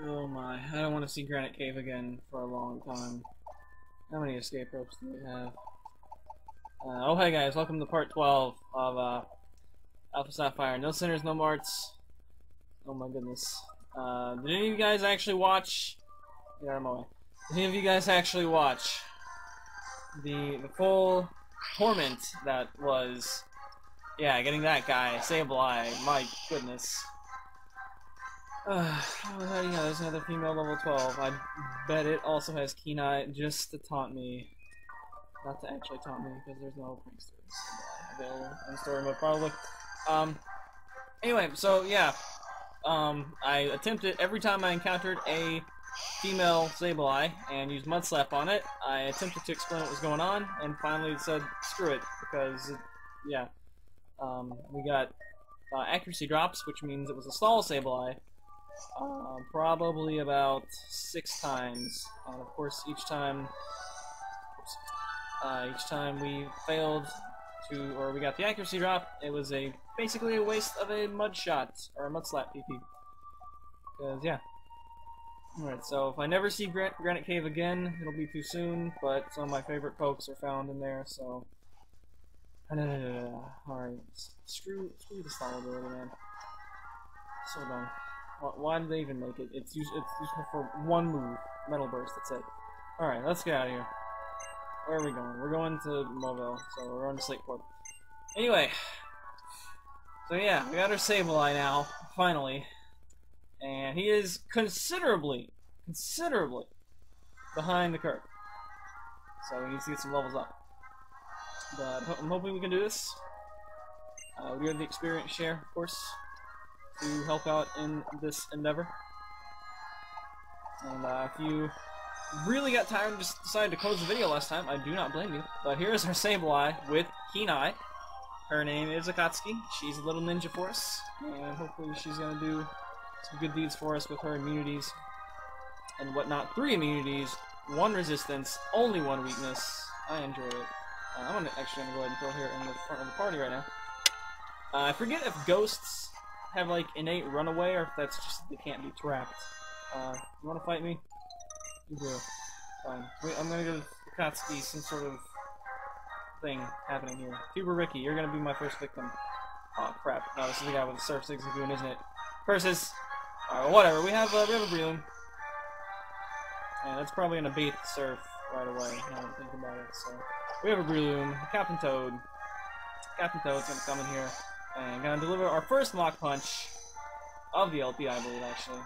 Oh my, I don't want to see Granite Cave again for a long time. How many escape ropes do we have? Oh hey guys, welcome to part 12 of Alpha Sapphire. No sinners, no marts. Oh my goodness. Did any of you guys actually watch... Get out of my way. Did any of you guys actually watch the full torment that was... Yeah, getting that guy, Sableye, my goodness. How do you know there's another female level 12? I bet it also has Keen Eye just to taunt me. Not to actually taunt me, because there's no prankster available in story mode, probably. Anyway, so yeah. I attempted, every time I encountered a female Sableye and used Mud Slap on it, I attempted to explain what was going on, and finally said, screw it, because, yeah. We got accuracy drops, which means it was a stall Sableye. Probably about 6 times, and of course each time we failed to, or we got the accuracy drop, it was basically a waste of a mud shot, or a mud slap PP. Because, yeah. Alright, so if I never see Granite Cave again, it'll be too soon, but some of my favorite pokes are found in there, so... Alright, screw the stall ability, man. So dumb. Why did they even make it? It's useful for one move. Metal Burst, that's it. Alright, let's get out of here. Where are we going? We're going to Mauville, so we're on to Slate Port. Anyway. So yeah, we got our Sableye now, finally. And he is considerably behind the curve. So he needs to get some levels up. But I'm hoping we can do this. We have the experience share, of course, to help out in this endeavor. And if you really got tired and just decided to close the video last time, I do not blame you. But here's our Sableye with Keen Eye. Her name is Akatsuki. She's a little ninja for us, and hopefully she's gonna do some good deeds for us with her immunities and whatnot. 3 immunities, 1 resistance, only 1 weakness. I enjoy it. I'm actually gonna go ahead and throw her in the front of the party right now. I forget if ghosts have like innate runaway, or if that's just they can't be trapped. You wanna fight me? You do. Fine. Wait, I'm gonna give Akatsuki some sort of thing happening here. Kooper Ricky, you're gonna be my first victim. Oh crap. No, this is the guy with the Surf Zigzagoon, isn't it? Curses! Alright, well, whatever. We have a Breloom. And that's probably gonna bait the Surf right away, now that I think about it, so... We have a Breloom, Captain Toad. Captain Toad's gonna come in here and gonna deliver our first Mach Punch of the LP, I believe, actually.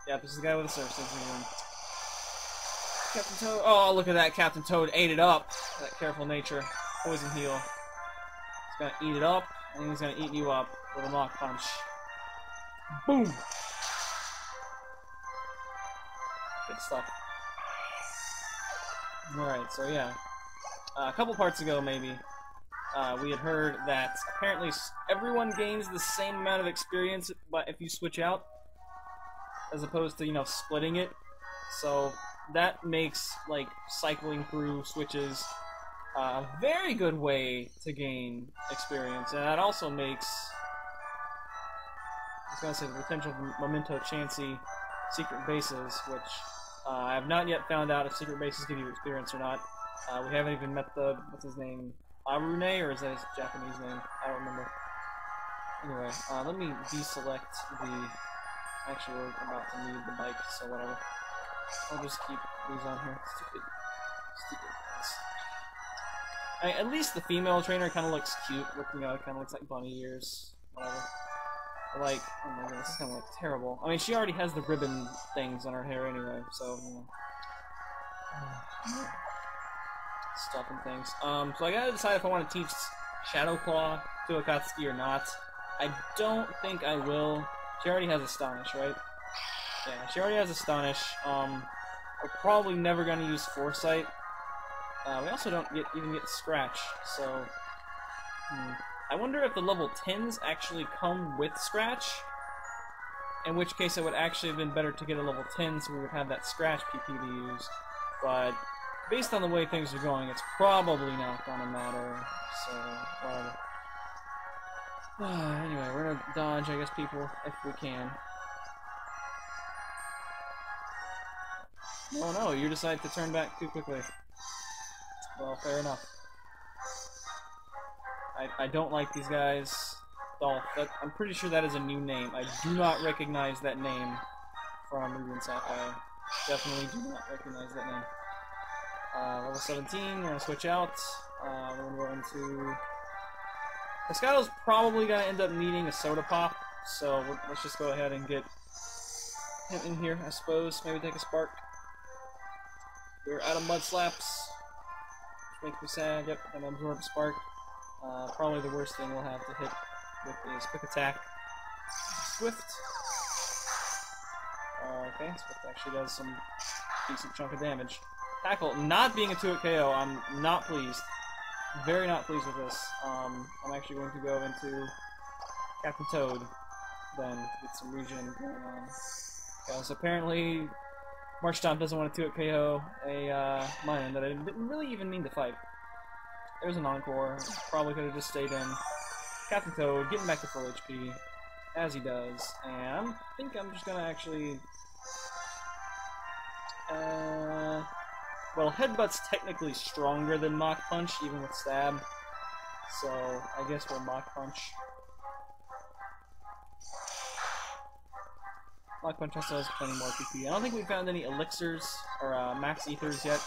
Yeah, this is the guy with the Surf Zigzagoon. Captain Toad. Oh, look at that. Captain Toad ate it up. That careful nature. Poison heal. He's gonna eat it up, and he's gonna eat you up with a Mach Punch. Boom! Good stuff. Alright, so yeah. A couple parts ago, maybe, we had heard that apparently everyone gains the same amount of experience if you switch out, as opposed to, you know, splitting it. So that makes, like, cycling through switches a very good way to gain experience, and that also makes, I was gonna say, the potential for Memento Chansey secret bases, which I have not yet found out if secret bases give you experience or not. We haven't even met the, what's his name, Arune, or is that his Japanese name? I don't remember. Anyway, let me deselect the, actually we're about to need the bike, so whatever. I'll just keep these on here. Stupid guys. At least the female trainer kind of looks cute, with, you know, it kind of looks like bunny ears, whatever. Like, oh my god, this is kind of like terrible. I mean, she already has the ribbon things on her hair anyway, so, you know. Stuff and things. So I gotta decide if I want to teach Shadow Claw to Akatsuki or not. I don't think I will. She already has Astonish, right? Yeah, she already has Astonish. We're probably never gonna use Foresight. We also don't even get Scratch, so... I wonder if the level 10s actually come with Scratch, in which case it would actually have been better to get a level 10 so we would have that Scratch PP to use, but based on the way things are going, it's probably not gonna matter, so whatever. Anyway, we're gonna dodge, I guess, people, if we can. Oh no, you decided to turn back too quickly. Well, fair enough. I don't like these guys. Dolph, I'm pretty sure that is a new name. I do not recognize that name from Ruby and Sapphire. Definitely do not recognize that name. Level 17, we're gonna switch out. We're gonna go into... Pescado's probably gonna end up needing a soda pop, so let's just go ahead and get him in here, I suppose. Maybe take a spark. We're out of mud slaps, which makes me sad. Yep, and absorb spark. Probably the worst thing we'll have to hit with is quick attack. Swift. Okay, Swift actually does some decent chunk of damage. Tackle, not being a 2-hit KO, I'm not pleased. Very not pleased with this. I'm actually going to go into Captain Toad then to get some regen going on. Because apparently Marshtomp doesn't want to 2-hit KO a mine that I didn't really even mean to fight. There's an encore. Probably could have just stayed in. Captain Toad getting back to full HP, as he does. And I think I'm just gonna actually... well, Headbutt's technically stronger than Mach Punch, even with Stab. So, I guess we'll Mach Punch. Mach Punch also has plenty more PP. I don't think we found any elixirs or max ethers yet.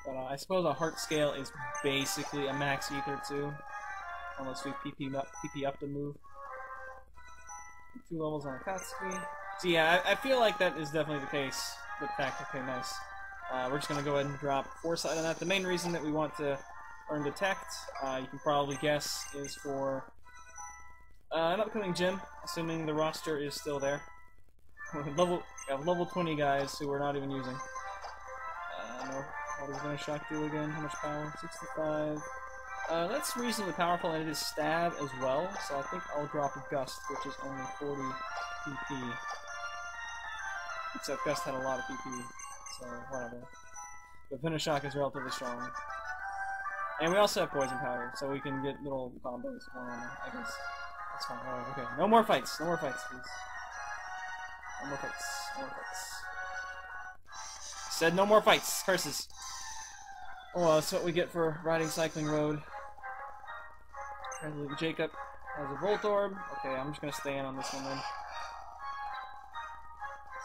But I suppose a heart scale is basically a max ether too. Unless we PP up the move. 2 levels on Akatsuki. So yeah, I feel like that is definitely the case with Tact. Okay, nice. We're just going to go ahead and drop Foresight on that. The main reason that we want to earn Detect, you can probably guess, is for an upcoming gym, assuming the roster is still there. We have level 20 guys who we're not even using. What is going to shock do again? How much power? 65. That's reasonably powerful, and it is Stab as well, so I think I'll drop a Gust, which is only 40 PP. Except Gust had a lot of PP, so whatever. But Finish Shock is relatively strong. And we also have Poison Powder, so we can get little combos going on, I guess. That's fine. Oh, okay. No more fights. No more fights, please. No more fights. No more fights. I said no more fights. Curses. Oh, that's what we get for riding Cycling Road. Apparently Jacob has a Voltorb. Okay, I'm just gonna stay in on this one then.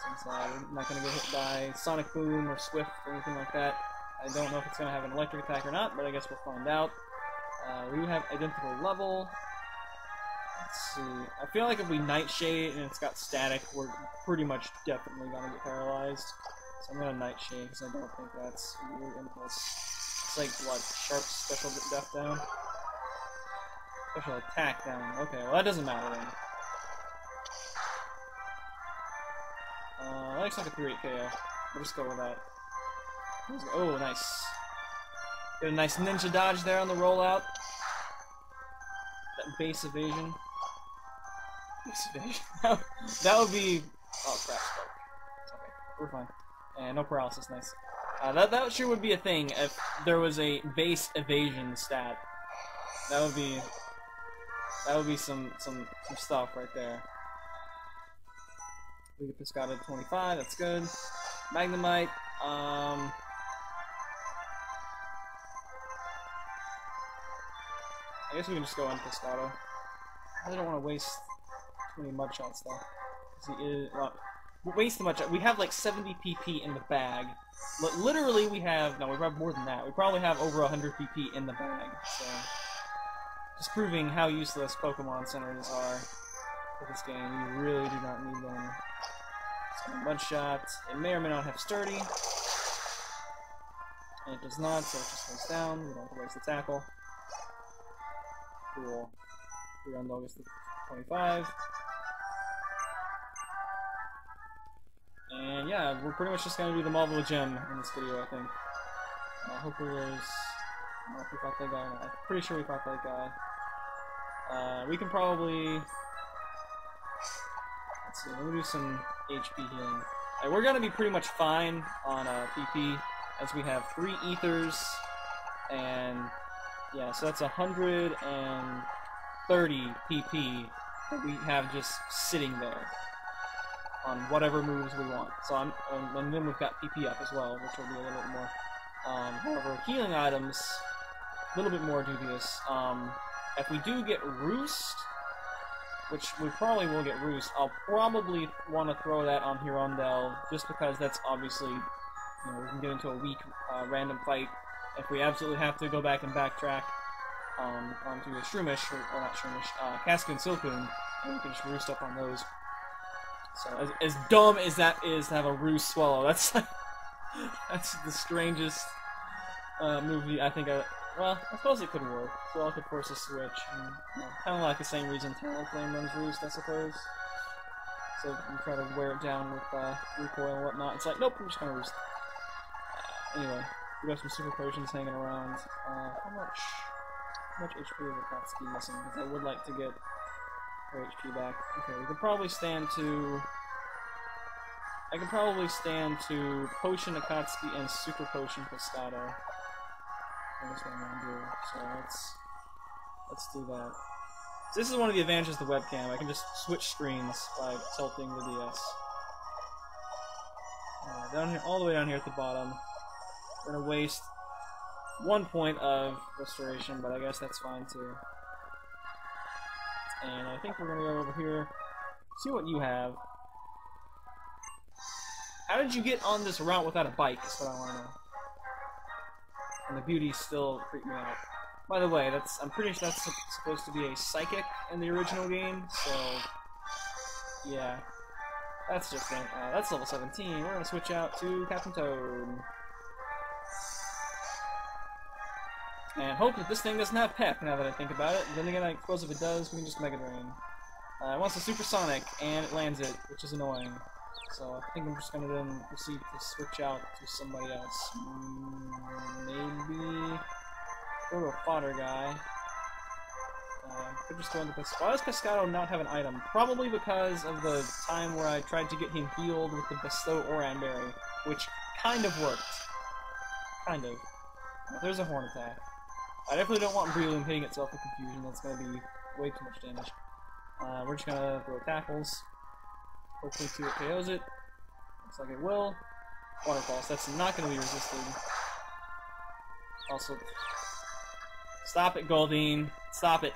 Since I'm not gonna get hit by Sonic Boom or Swift or anything like that. I don't know if it's gonna have an electric attack or not, but I guess we'll find out. We have identical level. Let's see. I feel like if we Nightshade and it's got static, we're pretty much definitely gonna get paralyzed. So I'm gonna Nightshade because I don't think that's a weird impulse. It's like, what, Sharp Special Death down? Special Attack down. Okay, well that doesn't matter then. That looks like a 3-8 KO. We'll just go with that. Oh, nice. Get a nice ninja dodge there on the rollout. That base evasion. Base evasion. That would be... Oh, crap. Okay, we're fine. And no paralysis, nice. That sure would be a thing if there was a base evasion stat. That would be some stuff right there. We get Pescado to 25, that's good. Magnemite, I guess we can just go on Pescado. I really don't want to waste too many mud shots though. He is, waste the much. We have like 70 PP in the bag. Literally, we have we have more than that. We probably have over 100 PP in the bag. So, just proving how useless Pokemon centers are for this game. You really do not need them. It's Mud Shot. It may or may not have Sturdy, and it does not, so it just goes down. We don't have to waste the tackle. Cool. We run August 25. And yeah, we're pretty much just gonna do the Mauville Gym in this video, I think. Hopefully there's... I don't know if we fought that guy or not. I'm pretty sure we fought that guy. We can probably... Let's see, let me do some HP healing. We're gonna be pretty much fine on PP, as we have 3 ethers, and... yeah, so that's 130 PP that we have just sitting there. on whatever moves we want. So and then we've got PP up as well, which will be a little bit more. However, healing items, a little bit more dubious. If we do get Roost, which we probably will get Roost, I'll probably want to throw that on Hirondelle, just because that's obviously, you know, we can get into a weak random fight. If we absolutely have to go back and backtrack onto a Shroomish, or not Shroomish, Cascoon Silcoon, and we can just Roost up on those. So, as dumb as that is to have a Roost Swallow, that's like, that's the strangest movie I think well, I suppose it could work. So I could force a switch, and, you know, kind of like the same reason Talonflame runs Roost, I suppose. So you try to wear it down with recoil and whatnot. It's like, nope, I'm just gonna Roost. Anyway, we got some super potions hanging around. How much HP is Akatsuki missing? Because I would like to get her HP back. Okay, we could probably stand to. I can probably stand to Potion Akatsuki and Super Potion Pescado. That's what I'm gonna do. So let's do that. So this is one of the advantages of the webcam. I can just switch screens by tilting the DS. Down here, all the way down here at the bottom. We're gonna waste 1 point of restoration, but I guess that's fine too. And I think we're gonna go over here, see what you have. How did you get on this route without a bike? Is what I want to know. And the beauty still creep me out. By the way, I'm pretty sure that's supposed to be a psychic in the original game, so yeah, that's different. That's level 17. We're gonna switch out to Captain Toad. And hope that this thing doesn't have Pep, now that I think about it. Then again, I suppose if it does, we can just Mega Drain. It wants a Supersonic, and it lands it, which is annoying. So I think I'm just gonna then proceed to switch out to somebody else. Maybe go to a fodder guy. Could just go into Pescado. Why does Pescado not have an item? Probably because of the time where I tried to get him healed with the Bestow Oran Berry, which kind of worked. Kind of. There's a Horn Attack. I definitely don't want Breloom hitting itself with Confusion. That's gonna be way too much damage. We're just gonna throw Tackles. Hopefully 2 it KOs it. Looks like it will. Waterfalls, that's not going to be resisted. Also, stop it, Goldeen. Stop it.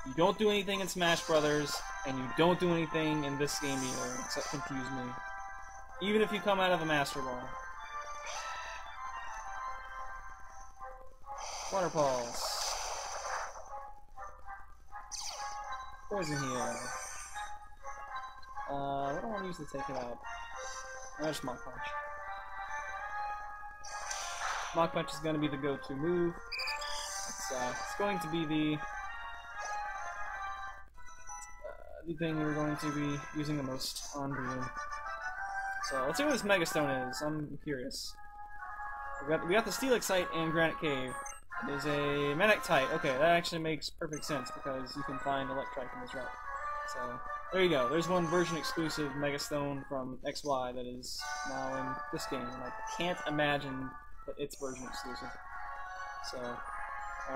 You don't do anything in Smash Brothers, and you don't do anything in this game either, except confuse me. Even if you come out of a Master Ball. Waterfalls. Poison Heal. What do I want to use to take it out? Just Mach Punch. Mach Punch is going to be the go-to move. It's going to be the thing we're going to be using the most on Breloom. So let's see what this Mega Stone is. I'm curious. We got the Steelixite and Granite Cave. It is a Manectite. Okay, that actually makes perfect sense because you can find Electrike in this route. So there you go. There's one version exclusive Mega Stone from XY that is now in this game, and I can't imagine that it's version exclusive. So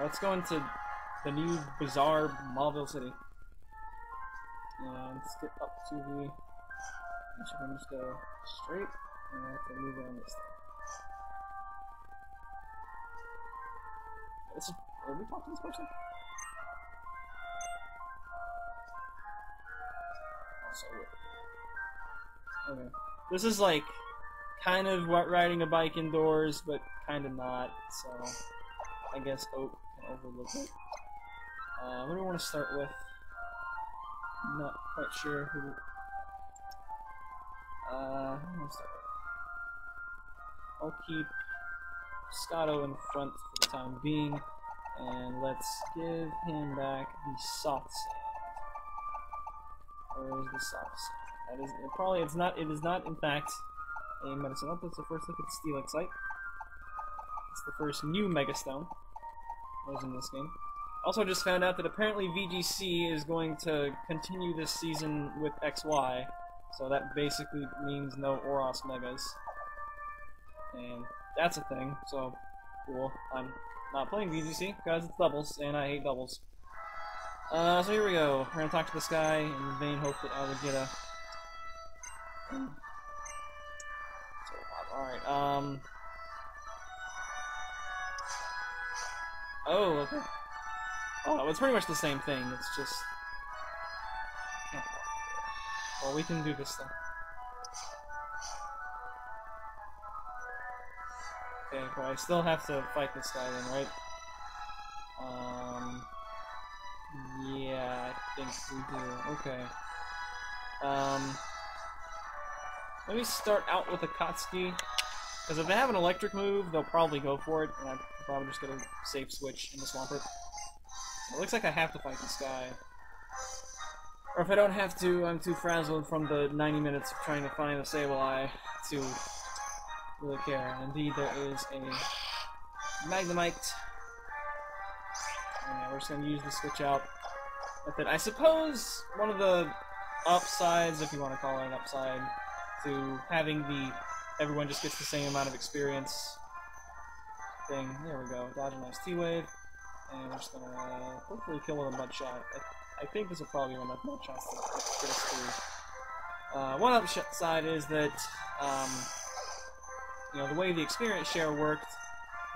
let's go into the new bizarre Mauville City. And let's get up to the. Actually, we can just go straight, and I have to move on this thing. Are we talking to this person? Okay. This is like kind of riding a bike indoors, but kind of not. So I guess Oak can overlook it. What do we want to start with? I'm not quite sure who. Who do I want to start with? I'll keep Scotto in front for the time being, and let's give him back the soft sand. Where is the soft sand? That is probably it's not. It is not in fact a medicine. Let's first look at the Steelixite. It's the first new Mega Stone that was in this game. Also, just found out that apparently VGC is going to continue this season with XY, so that basically means no Oros Megas, and that's a thing. So cool. I'm not playing VGC because it's doubles, and I hate doubles. So here we go. We're gonna talk to this guy in vain hope that I would get a Alright, oh, okay. Oh, it's pretty much the same thing, it's just... Well, we can do this then. Okay, but I still have to fight this guy then, right? Yeah, I think we do. Okay. Let me start out with a Akatsuki, because if they have an electric move, they'll probably go for it, and I'm probably just gonna safe switch into Swampert. So it looks like I have to fight this guy. Or if I don't have to, I'm too frazzled from the 90 minutes of trying to find a Sableye to really care. And indeed, there is a Magnemite. And yeah, we're just gonna use the switch out method. I suppose one of the upsides, if you want to call it an upside, to having the everyone just gets the same amount of experience thing. There we go. Dodge a nice T-Wave. And we're just gonna hopefully kill with a Mud Shot. I think this will probably be enough Mud Shots to get us through. One upside is that, you know, the way the experience share worked,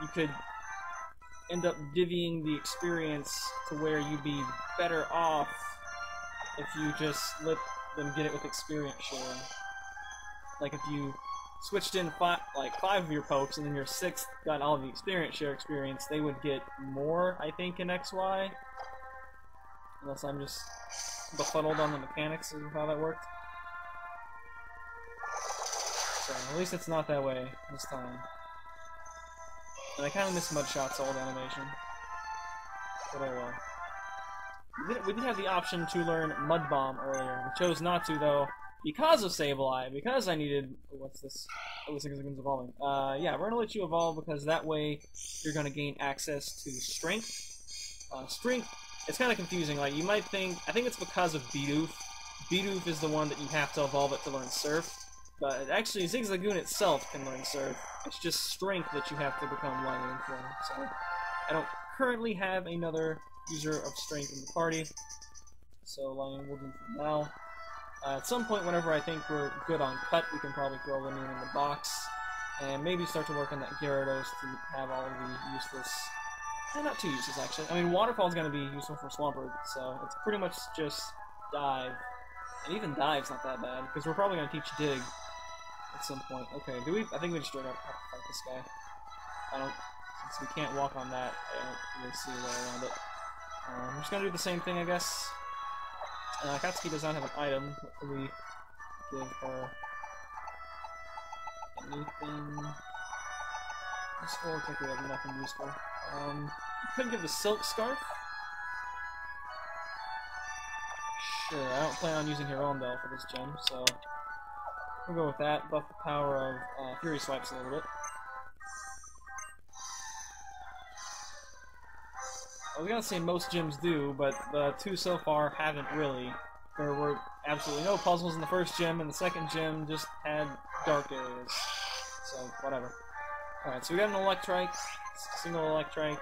you could end up divvying the experience to where you'd be better off if you just let them get it with experience share. Like if you switched in five of your pokes and then your sixth got all the experience share experience, they would get more, I think, in XY. Unless I'm just befuddled on the mechanics of how that worked. So at least it's not that way this time. And I kind of miss Mudshot's old animation. But oh well. We did have the option to learn Mud Bomb earlier. We chose not to, though, because of Sableye, because I needed... What's this? Oh, this is evolving. Yeah, we're gonna let you evolve because that way you're gonna gain access to Strength. Strength, it's kind of confusing. Like, you might think... I think it's because of Bidoof. Bidoof is the one that you have to evolve it to learn Surf. But actually, Zigzagoon itself can learn Surf. It's just Strength that you have to become Lightning for. So, I don't currently have another user of Strength in the party. So, Lightning will do for now. At some point, whenever I think we're good on Cut, we can probably throw Linium in the box. And maybe start to work on that Gyarados to have all of the useless... not too useless, actually. I mean, Waterfall's going to be useful for Swampert, so it's pretty much just Dive. And even Dive's not that bad, because we're probably going to teach Dig at some point. Okay, do we... I think we just straight up have to fight this guy. I don't... Since we can't walk on that, I don't really see a way around it. I'm just going to do the same thing, I guess. Akatsuki does not have an item. What can we give her? Anything useful? Looks like we have nothing useful. Could give the Silk Scarf. Sure, I don't plan on using Hirondelle for this gem, so we'll go with that. Buff the power of Fury Swipes a little bit. I was gonna say most gyms do, but the two so far haven't really. There were absolutely no puzzles in the first gym, and the second gym just had dark areas. So, whatever. Alright, so we got an Electrike, single Electrike,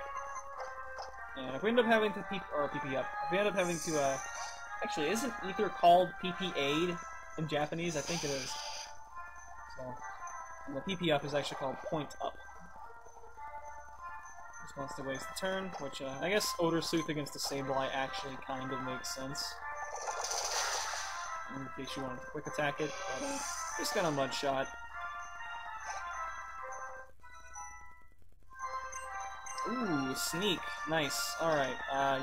and if we end up having to PP up, if we end up having to, actually, isn't Ether called PP Aid in Japanese? I think it is. So, and the PP up is actually called Point Up. Just wants to waste the turn, which, I guess Odor Sleuth against the Sableye actually kind of makes sense. In case you wanted to quick attack it, but, just got a Mud Shot. Ooh, Sneak. Nice. Alright,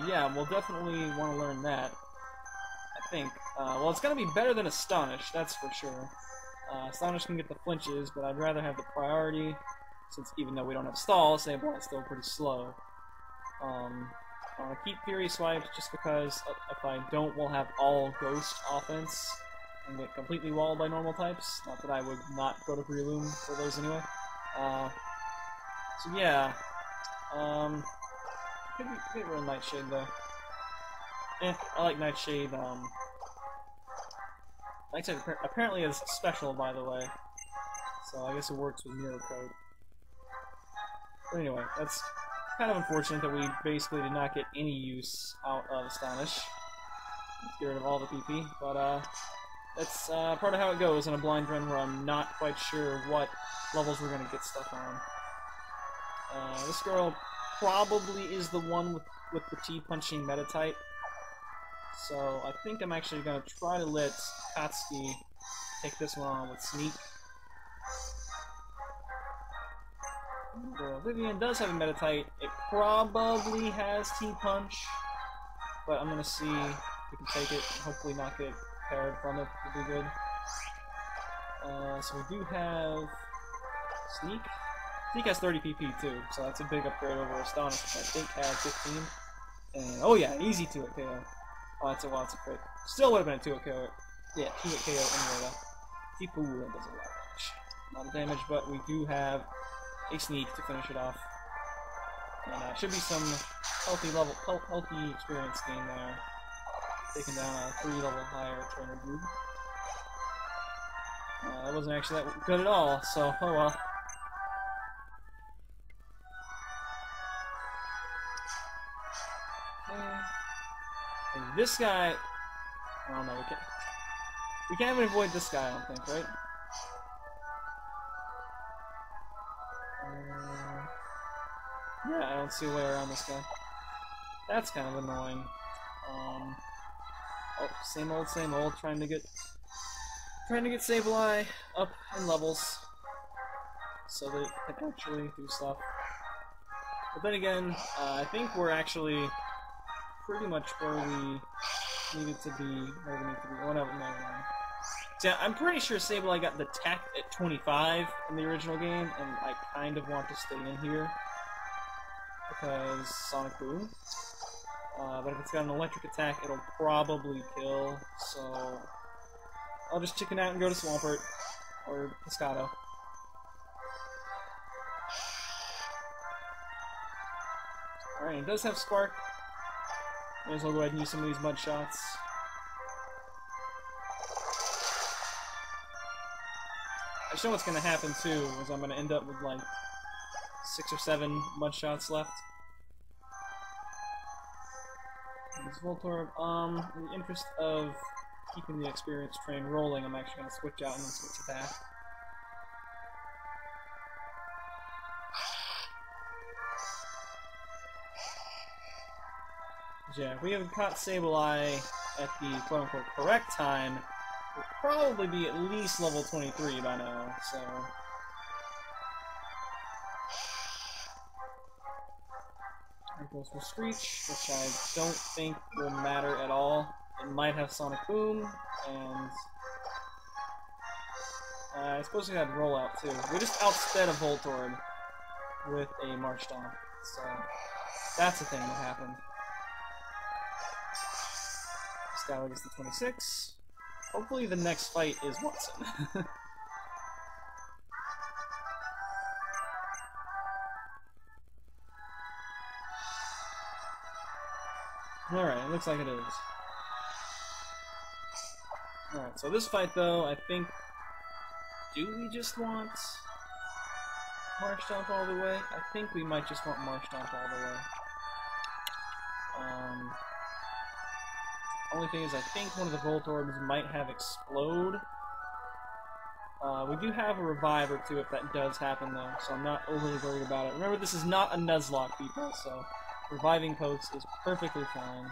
yeah, we'll definitely want to learn that. I think. Well, it's gonna be better than Astonish, that's for sure. Astonish can get the flinches, but I'd rather have the priority. Since even though we don't have Stall, Sableye's still pretty slow. I want to keep Fury Swipes just because if I don't, we'll have all Ghost offense and get completely walled by normal types. Not that I would not go to Breloom for those anyway. So yeah. Could run Nightshade though. I like Nightshade. Nightshade apparently is special, by the way. So I guess it works with Mirror Code. But anyway, that's kind of unfortunate that we basically did not get any use out of Astonish. Let's get rid of all the PP, but that's part of how it goes in a blind run where I'm not quite sure what levels we're gonna get stuff on. This girl probably is the one with the T-punching meta type. So I think I'm actually gonna try to let Katsuki take this one on with Sneak. Vivian does have a meta type. It probably has T-punch, but I'm gonna see if we can take it and hopefully not get paired from it. Would be good. So we do have Sneak. Sneak has 30 PP too, so that's a big upgrade over Astonish, which I think had 15. And oh yeah, easy 2-hit KO. Oh, that's a crit. Still would have been a 2-hit KO. Yeah, 2-hit KO anyway though. Tipu does a lot of damage, but we do have a Sneak to finish it off. And should be some healthy experience gain there. Taking down a 3-level higher trainer group. That wasn't actually that good at all, so oh well. And this guy, I don't know, we can't even avoid this guy, I don't think, right? Yeah, I don't see a way around this guy. That's kind of annoying. Oh, same old, trying to get Sableye up in levels so that it can actually do stuff. But then again, I think we're actually pretty much where we needed to be, whatever, no. So I'm pretty sure Sableye got the tech at 25 in the original game, and I kind of want to stay in here because Sonic Boom. But if it's got an electric attack, it'll probably kill, so I'll just chicken out and go to Swampert, or Piscato. Alright, it does have Spark. May as well go ahead and use some of these mud shots. I just know what's going to happen too, is I'm going to end up with like 6 or 7 mud shots left. This Voltorb, in the interest of keeping the experience train rolling, I'm actually going to switch out and then switch it back. Yeah, if we haven't caught Sableye at the quote-unquote correct time, we'll probably be at least level 23 by now, so... There goes for Screech, which I don't think will matter at all. It might have Sonic Boom, and... I suppose we had Rollout too. We just outsped a Voltorb with a Marshtomp, so that's the thing that happened. Skylar gets the 26. Hopefully the next fight is Watson. Alright, it looks like it is. Alright, so this fight though, I think... Do we just want Marshtomp all the way? I think we might just want Marshtomp all the way. Only thing is, I think one of the Voltorbs might have Explode. We do have a Revive or two if that does happen though, so I'm not overly worried about it. Remember, this is not a Nuzlocke, people, so reviving pokes is perfectly fine.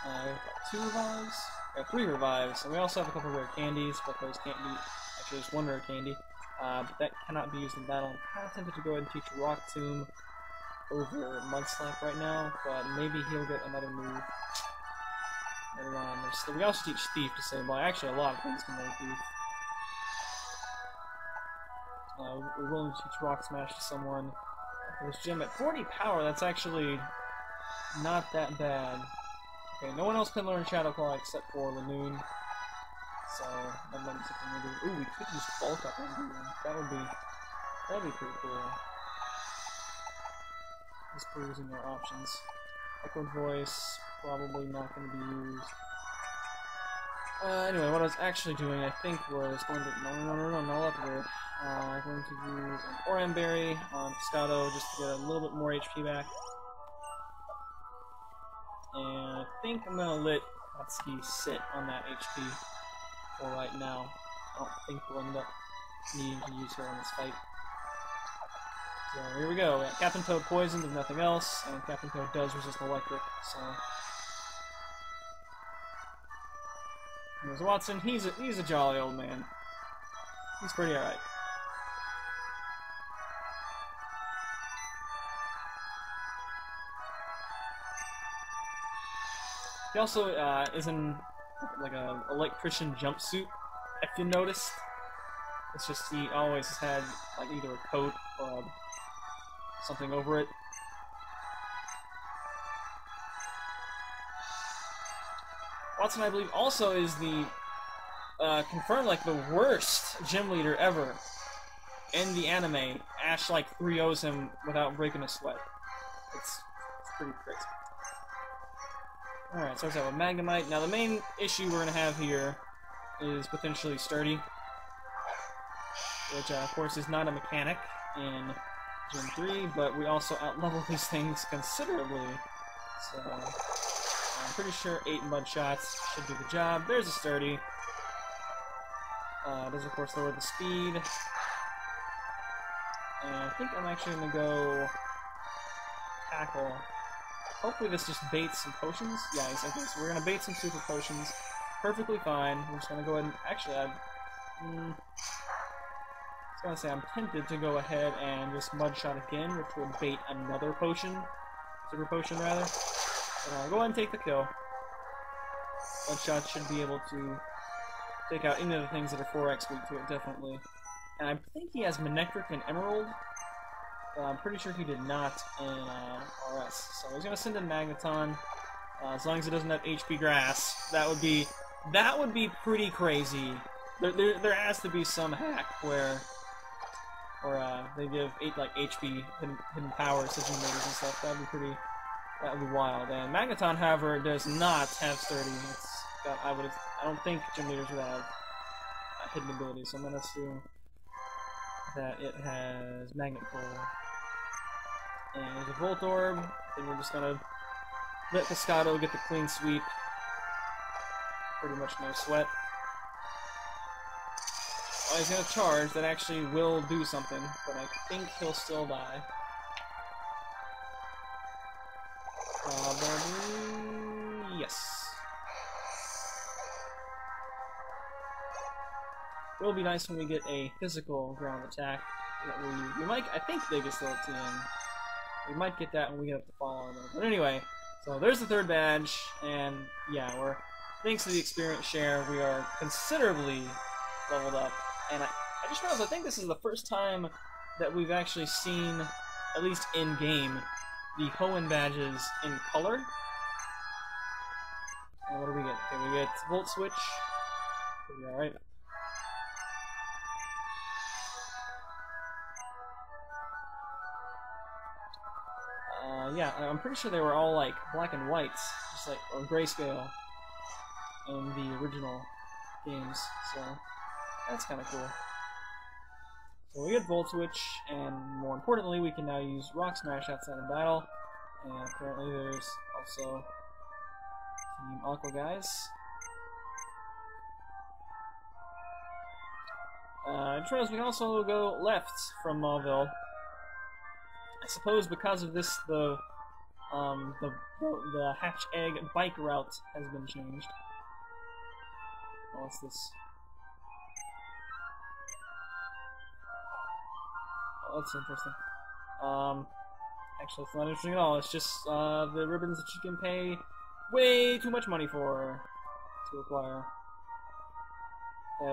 We've got 2 revives? We have 3 revives, and we also have a couple rare candies, but those can't be... Actually, there's 1 rare candy, but that cannot be used in battle. I'm kind of tempted to go ahead and teach Rock Tomb over Mudslap right now, but maybe he'll get another move later on. We also teach Thief to Sableye. Actually, a lot of things can learn Thief. We're willing to teach Rock Smash to someone. This gym at 40 power, that's actually not that bad. Okay, no one else can learn Shadow Claw except for Lanoon. So, that might be something we do. Ooh, we could use Bulk Up on Lanoon. That'd be pretty cool. Just perusing our options. Echoed Voice, probably not going to be used. Anyway, what I was actually doing, I think, was going to... No, not Leopard. Going to use an Oran Berry on Piscato just to get a little bit more HP back. And I think I'm going to let Katsuki sit on that HP. for right now. I don't think we'll end up needing to use her in this fight. So here we go. We got Captain Toad poisoned, if nothing else, and Captain Toad does resist electric, so... There's Watson. He's a jolly old man. He's pretty alright. He also is in like a electrician jumpsuit, if you noticed. It's just he always has had like either a coat or something over it. Watson, I believe, also is the confirmed like the worst gym leader ever in the anime. Ash like 3-0s him without breaking a sweat. It's pretty crazy. Alright, starts out with Magnemite. Now the main issue we're gonna have here is potentially Sturdy, which of course is not a mechanic in Gym 3, but we also outlevel these things considerably. So I'm pretty sure 8 mud shots should do the job. There's a Sturdy. Does of course lower the speed. And I think I'm actually gonna go tackle. Hopefully this just baits some potions. Yeah, exactly. So we're gonna bait some super potions. Perfectly fine. We're just gonna go ahead and actually I was gonna say I'm tempted to go ahead and just mud shot again, which would bait another potion. Super potion rather. But I'll go ahead and take the kill. Mud shot should be able to take out any of the things that are 4x weak to it, definitely. And I think he has Manectric and Emerald. I'm pretty sure he did not in RS. So he's gonna send in Magneton. As long as it doesn't have HP Grass, that would be pretty crazy. There has to be some hack where they give HP hidden powers to gym leaders and stuff. That would be wild. And Magneton, however, does not have Sturdy. I don't think gym leaders would have hidden abilities. So I'm gonna assume that it has Magnet Pull. And there's a Voltorb, then we're just gonna let Piscato get the clean sweep. Pretty much no sweat. Oh, he's gonna charge, that actually will do something, but I think he'll still die. Probably... yes. It will be nice when we get a physical ground attack. That we might, I think they can still TN. We might get that when we get up to fall armor. But anyway, so there's the third badge, and yeah, thanks to the experience share, we are considerably leveled up. And I just realized, I think this is the first time that we've actually seen, at least in-game, the Hoenn badges in color. And what do we get? Okay, we get Volt Switch. Pretty alright. Yeah, I'm pretty sure they were all like black and whites, just like, or grayscale in the original games, so that's kind of cool. So we get Volt Switch, and more importantly, we can now use Rock Smash outside of battle, and apparently there's also Team Aqua guys. Trails, we can also go left from Mauville. I suppose because of this, the Hatch Egg bike route has been changed. Oh, what's this? Oh, that's interesting. Actually, it's not interesting at all. It's just the ribbons that you can pay way too much money for to acquire.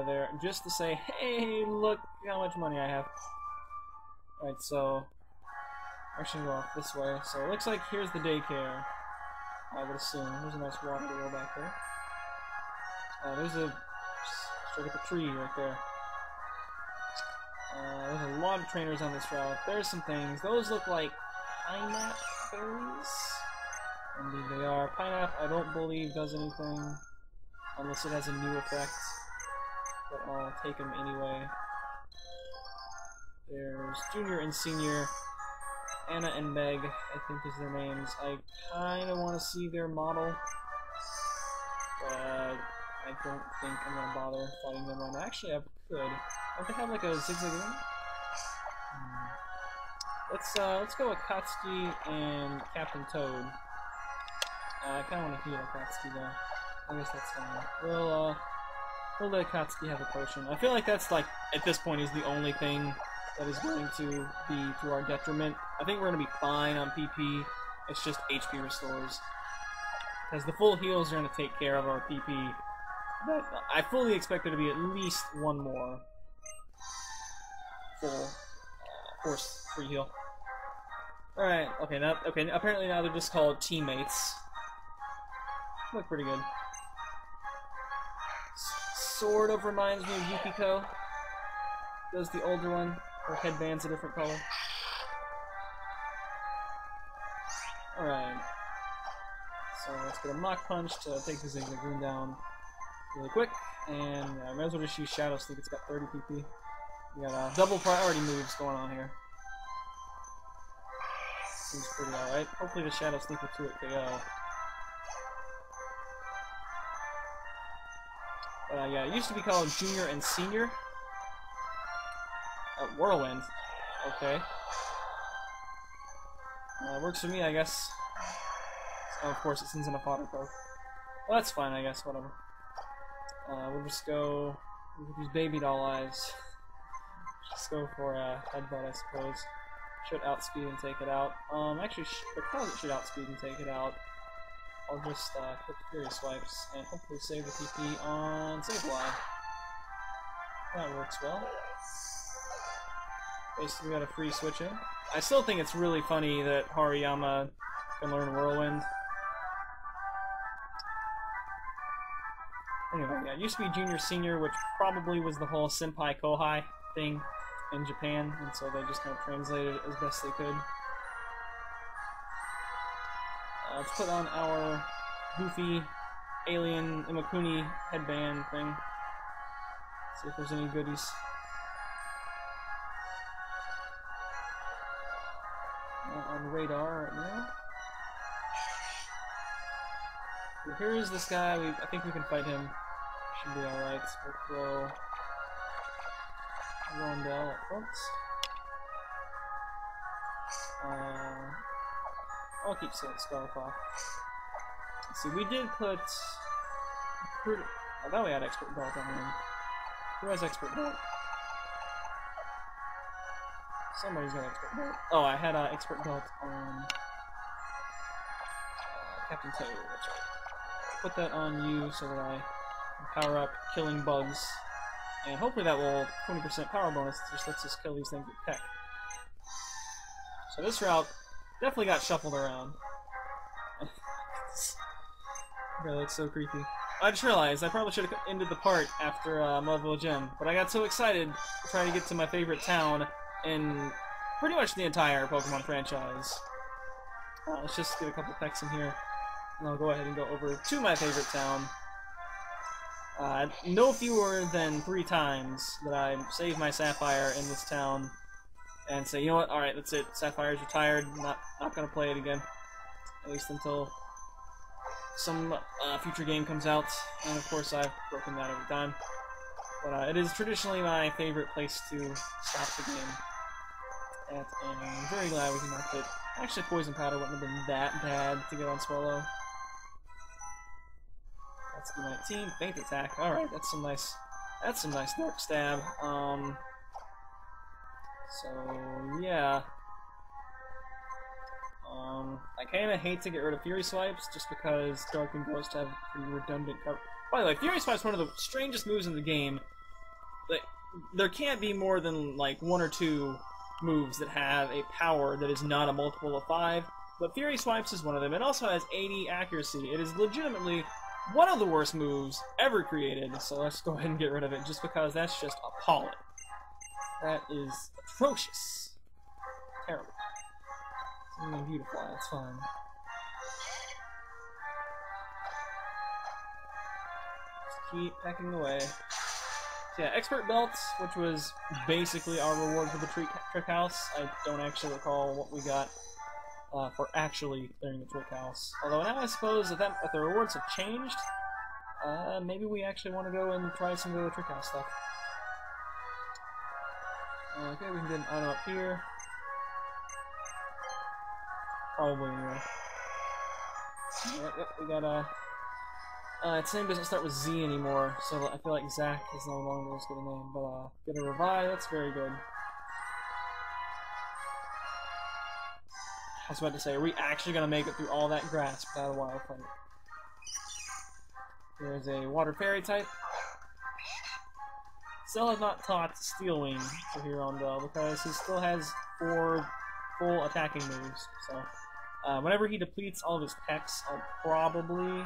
They're just to say, hey, look how much money I have. Alright, so actually go off this way. So it looks like here's the daycare, I would assume. There's a nice water wheel back there. There's a straight up a tree right there. There's a lot of trainers on this route. There's some things. Those look like pineapple berries. Indeed they are. Pineapple, I don't believe does anything unless it has a new effect. But I'll take them anyway. There's Junior and Senior. Anna and Meg, I think is their names. I kind of want to see their model, but I I don't think I'm gonna bother fighting them right now. Actually, I could. Don't they have like a zigzagoon? Let's go with Katsuki and Captain Toad. I kind of want to heal Katsuki though. I guess that's fine. We'll let Katsuki have a potion. I feel like that's like at this point is the only thing that is going to be to our detriment. I think we're gonna be fine on PP. It's just HP restores. Because the full heals are gonna take care of our PP. But I fully expect there to be at least one more full force free heal. Alright, okay, apparently now they're just called teammates. Look pretty good. Sort of reminds me of Yukiko. Does the older one. Her headband's a different color. Alright. So let's get a Mach Punch to take the Zigzagoon down really quick. And I might as well just use Shadow Sleep. It's got 30 PP. We got double priority moves going on here. Seems pretty alright. Hopefully the Shadow Sneak will 2-hit KO. Yeah, it used to be called Junior and Senior. Whirlwind. Okay. Works for me, I guess. Oh, of course, it sends in a fodder poke. Well, that's fine, I guess. Whatever. We'll just go with these baby doll eyes. Just go for a headbutt, I suppose. Should outspeed and take it out. Actually, because it should outspeed and take it out, I'll just hit the Fury Swipes and hopefully save the TP on Sableye. That works well. Basically, we got a free switch in. I still think it's really funny that Hariyama can learn Whirlwind. Anyway, yeah, it used to be Junior Senior, which probably was the whole Senpai Kohai thing in Japan, and so they just kind of translated it as best they could. Let's put on our goofy alien Imakuni headband thing. See if there's any goodies. Not on the radar right now. But here is this guy. I think we can fight him. Should be alright. We'll throw Rondell up front. I'll keep Scarf off. Let's see, we did put... I thought we had Expert Belt on him. Who has Expert Belt? Somebody's got Expert Belt. Oh, I had Expert Belt on Captain Toad, that's right. Put that on you so that I can power up killing bugs. And hopefully that will 20% power bonus just lets us kill these things with Peck. So this route definitely got shuffled around. That looks so creepy. I just realized I probably should have ended the part after Mauville Gym, but I got so excited trying to get to my favorite town in pretty much the entire Pokemon franchise. Let's just get a couple pecks in here, and I'll go ahead and go over to my favorite town. No fewer than 3 times that I save my Sapphire in this town and say, you know what, alright, that's it, Sapphire's retired, not gonna play it again. At least until some future game comes out, and of course I've broken that every time. But it is traditionally my favorite place to stop the game at, and I'm very glad we can knock it. Actually, Poison Powder wouldn't have been that bad to get on Swallow. That's the 19, Faint Attack. Alright, that's some nice Dark Stab. So, yeah. I kinda hate to get rid of Fury Swipes, just because Dark and Ghost have pretty redundant cover. By the way, Fury Swipe's one of the strangest moves in the game. Like, there can't be more than, like, 1 or 2 moves that have a power that is not a multiple of 5, but Fury Swipes is one of them. It also has 80 accuracy. It is legitimately one of the worst moves ever created, so let's go ahead and get rid of it, just because that's just appalling. That is atrocious. Terrible. It's only beautiful, it's fine. Just keep pecking away. So yeah, Expert Belt, which was basically our reward for the Trick House. I don't actually recall what we got for actually clearing the Trick House. Although now I suppose that the rewards have changed. maybe we actually want to go and try some of the trick house stuff. Okay, we can get an item up here. Probably, anyway. Yep, we got its name doesn't start with Z anymore, so I feel like Zach is no longer as good a name, but get a revive, that's very good. I was about to say, are we actually gonna make it through all that grass without a wild fight? There's a water fairy type. Still has not taught Steel Wing to Hirondelle because he still has 4 full attacking moves. So whenever he depletes all of his pecs, I'll probably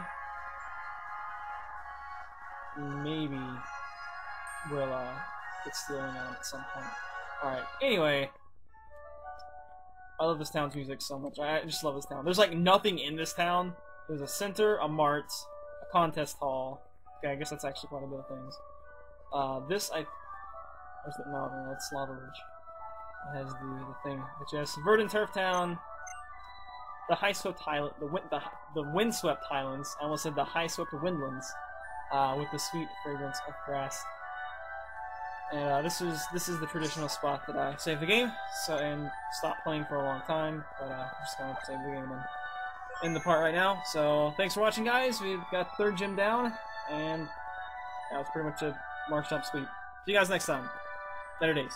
maybe will get Steel Wing out at some point. Alright, anyway. I love this town's music so much. I just love this town. There's like nothing in this town. There's a center, a Marts, a contest hall. Okay, I guess that's actually quite a bit of things. This where's it? No, that's Lava Ridge. It has the thing, which has Verdant Turf Town, the High-Swept Highland, the Windswept Highlands. I almost said the High-Swept Windlands, with the sweet fragrance of grass. And this is the traditional spot that I saved the game, and stopped playing for a long time. But I'm just gonna save the game and end the part right now. So thanks for watching, guys. We've got 3rd gym down, and that was pretty much a Marshtomp sweep. See you guys next time. Better days.